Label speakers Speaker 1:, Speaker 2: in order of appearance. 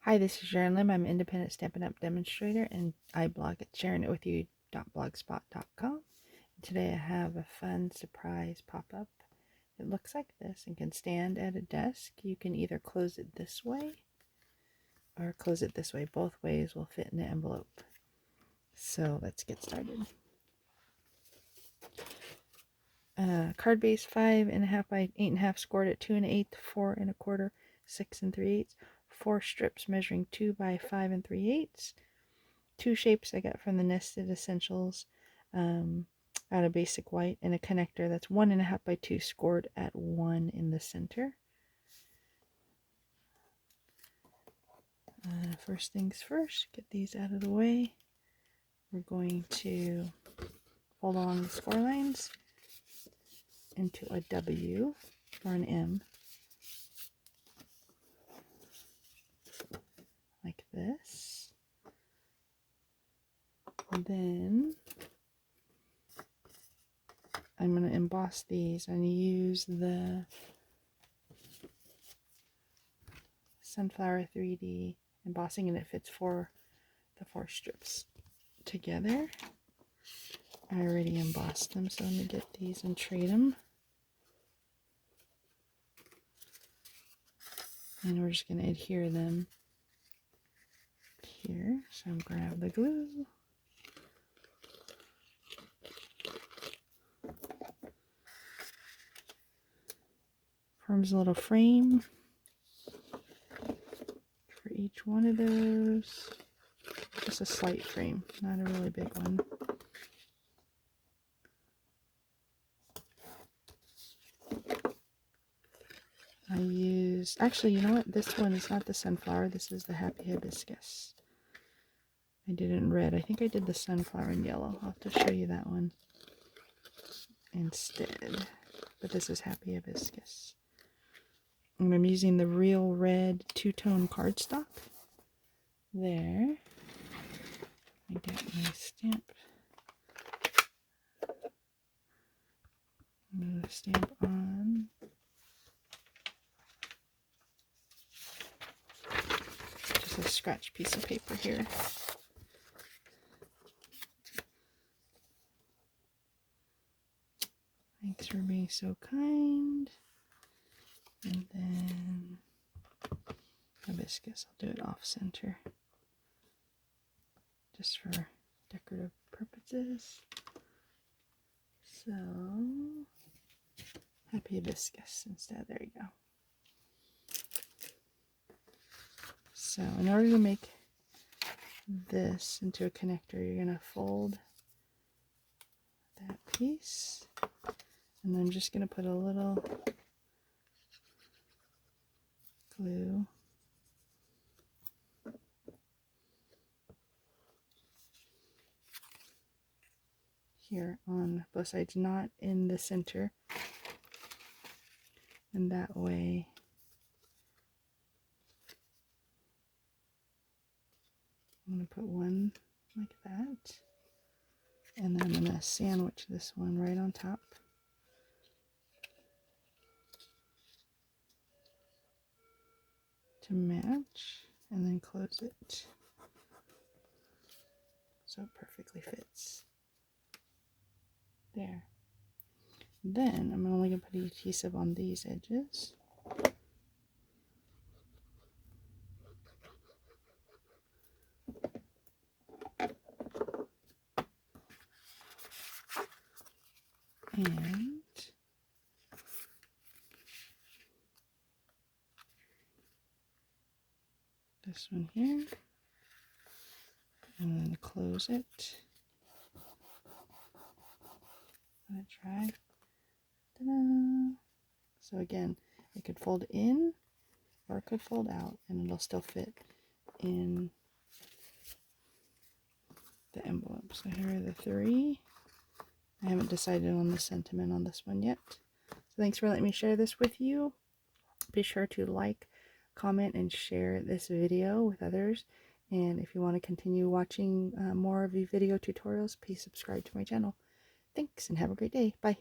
Speaker 1: Hi, this is Sharon Lim. I'm an independent Stampin' Up! Demonstrator, and I blog at sharingitwithyou.blogspot.com. Today I have a fun surprise pop-up. It looks like this and can stand at a desk. You can either close it this way or close it this way. Both ways will fit in the envelope. So let's get started. Card base 5.5 by 8.5, scored at 2 1/8, 4 1/4, 6 3/8. 4 strips measuring 2 by 5 3/8. 2 shapes I got from the Nested Essentials out of basic white, and a connector that's 1.5 by 2, scored at 1 in the center. First things first, get these out of the way. We're going to fold along the score lines into a W or an M, like this. And then I'm going to emboss these. I'm going to use the Sunflower 3D embossing, and it fits the 4 strips together. I already embossed them, so let me get these and trade them. And we're just going to adhere them here. So I'm going to grab the glue. Forms a little frame for each one of those. Just a slight frame, not a really big one. I use, actually, you know what? This one is not the sunflower. This is the Happy Hibiscus. I did it in red. I think I did the sunflower in yellow. I'll have to show you that one instead. But this is Happy Hibiscus. And I'm using the Real Red two-tone cardstock. There. I get my stamp. I'm going to stamp on. Just a scratch piece of paper here. Thanks for being so kind. And then hibiscus, I'll do it off center just for decorative purposes. So Happy Hibiscus instead. There you go. So in order to make this into a connector, you're going to fold that piece, and I'm just going to put a little glue here on both sides, not in the center, and that way I'm going to put one like that, and then I'm going to sandwich this one right on top. To match, and then close it so it perfectly fits. There. Then I'm only going to put adhesive on these edges. And this one here, and then close it. Let it dry. Ta-da! So again, it could fold in or it could fold out, and it'll still fit in the envelope. So here are the 3. I haven't decided on the sentiment on this one yet. So thanks for letting me share this with you. Be sure to like, comment, and share this video with others. And if you want to continue watching more of the video tutorials, please subscribe to my channel. Thanks, and have a great day. Bye.